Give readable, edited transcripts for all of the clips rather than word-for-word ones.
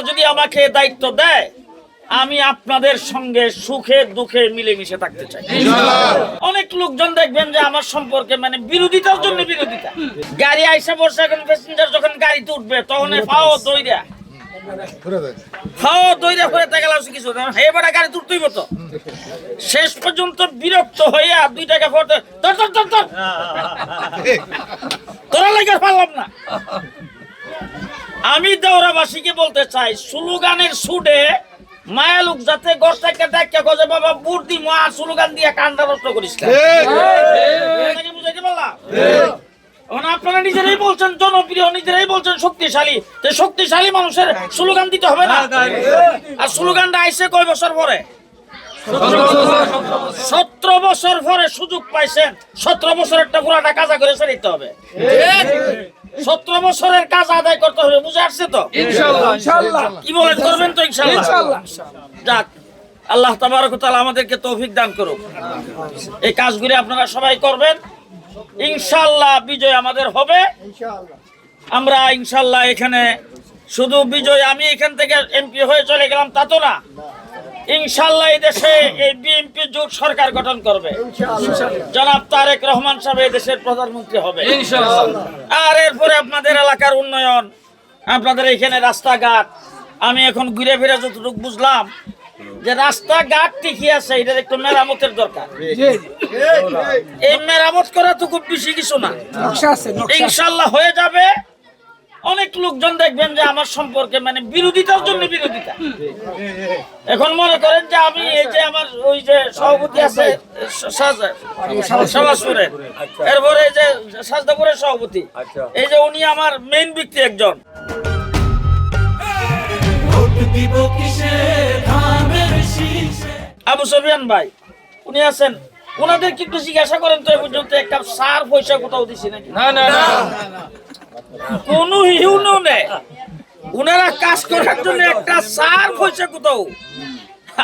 যদি আমাকে দায়িত্ব দেয় আমি আপনাদের সঙ্গে সুখে দুঃখে মিলেমিশে থাকতে চাই। অনেক লোকজন দেখবেন যে আমার সম্পর্কে মানে বিরোধিতার জন্য বিরোধিতা। গাড়ি আইসা বসে এখন প্যাসেঞ্জার যখন গাড়িতে উঠবে তখন ফাও দইরা কিছু এবারে গাড়ি তুলতেই মতো শেষ পর্যন্ত বিরক্ত হয়ে 2 টাকা পড়তে তোরা লেগে পারলাম না। আমি দেওরাবাসীকে বলতে চাই স্লোগানের সুডে মায়া লোক যাতে ঘর থেকে ডাক্কা গজে বাবা বুদ্ধি মা স্লোগান দিয়ে কান্ডা নষ্ট করিস বুঝাইতে পারলাম। আপনারা নিজেরাই বলছেন জনপ্রিয়, নিজেরাই বলছেন শক্তিশালী, শক্তিশালী মানুষের স্লোগান দিতে হবে না। আর স্লোগানটা আইসে কয় বছর পরে? 17 বছর পরে সুযোগ পাইছেন। 17 বছরেরটা পুরাটা কাজা করে দিতে হবে। 17 বছরের কাজ আদায় করতে হবে। বুঝে আসছে তো? ইনশাআল্লাহ। কি বলেন, করবেন তো? ইনশাআল্লাহ। যাক, আল্লাহ তাবারক ওয়া তাআলা আমাদেরকে তৌফিক দান করুক। এই কাজগুলি আপনারা সবাই করবেন, ইনশাআল্লাহ বিজয় আমাদের হবে। আমরা ইনশাআল্লাহ এখানে শুধু বিজয় আমি এখান থেকে এমপি হয়ে চলে গেলাম তা তো না। ইনশাআল্লাহ এই দেশে এই বিএনপি জোট সরকার গঠন করবে। জনাব তারেক রহমান সাহেব এই দেশের প্রধানমন্ত্রী হবে ইনশাআল্লাহ। আর এরপরে আপনাদের এলাকার উন্নয়ন, আপনাদের এখানে রাস্তাঘাট, আমি এখন ঘুরে ফিরে যতটুকু বুঝলাম যে রাস্তাঘাট ঠিকই আছে, এটার একটু মেরামতের দরকার। এই মেরামত করা তো খুব বেশি কিছু না, ইনশাআল্লাহ হয়ে যাবে। অনেক লোকজন দেখবেন যে আমার সম্পর্কে মানে বিরোধিতার জন্য বিরোধিতা। এখন মনে করেন যে আমি এই যে আমার ওই যে সভাপতি আছে সমাজপুরের, এরপরে এই যে সাজদাপুরের সভাপতি, এই যে উনি আমার মেইন ব্যক্তি একজন। আবু সুফিয়ান ভাই উনি আছেন, ওনাদের কি একটু জিজ্ঞাসা করেন তো এই পর্যন্ত একটা সার পয়সা কোথাও দিছি নাকি? না, কোন ইউনিয়ন নেই। ওনারা কাজ করার জন্য একটা সার পয়সা কোথাও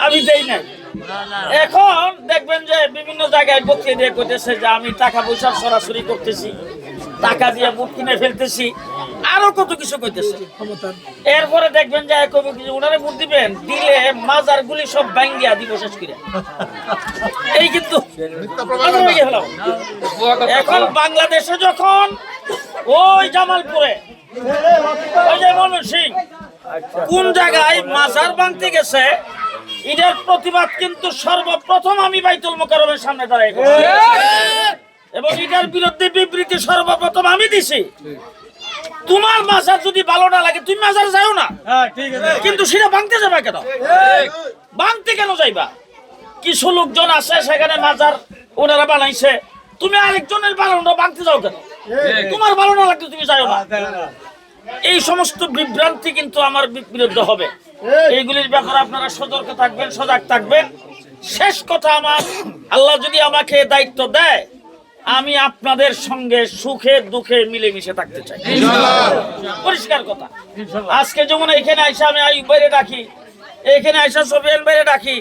আমি দেই না। এখন দেখবেন যে বিভিন্ন জায়গায় বক্তৃতা দিয়ে করতেছে যে আমি টাকা পয়সা সরাসরি করতেছি, টাকা দিয়ে বুট কিনে ফেলতেছি, আরো কত কিছু করতেছে। এরপরে দেখবেন যে ওনারা ভোট দিবেন, দিলে মাজার গুলি সব ভাঙ্গিয়া দিব শেষ করে। এই কিন্তু এখন বাংলাদেশে যখন ওই জামালপুরে ওই যে ময়মন সিং কোন জায়গায় মাজার ভাঙতে গেছে, এটার প্রতিবাদ কিন্তু সর্বপ্রথম আমি বাইতুল মোকাররমের সামনে দাঁড়াই এবং এটার বিরুদ্ধে বিবৃতি সর্বপ্রথম আমি দিছি। তোমার মাজার যদি ভালো না লাগে তুমি মাজার যাও না, কিন্তু সেটা ভাঙতে যাবে কেন? ভাঙতে কেন যাইবা? কিছু লোকজন আছে সেখানে মাজার ওনারা বানাইছে, তুমি আরেকজনের বানানো ভাঙতে যাও কেন? তোমার ভালো না লাগলে তুমি যাও না। এই সমস্ত বিভ্রান্তি কিন্তু আমার বিরুদ্ধে হবে। এইগুলির ব্যাপারে আপনারা সতর্ক থাকবেন, সজাগ থাকবেন। শেষ কথা, আমার আল্লাহ যদি আমাকে দায়িত্ব দেয় আমি আপনাদের সঙ্গে সুখে দুঃখে মিলেমিশে থাকতে চাই, পরিষ্কার কথা। আজকে যেমন এখানে আইসা আমি আইয়ুব ভাইরে ডাকি, এখানে আইসা সুফিয়ান ভাইরে ডাকি,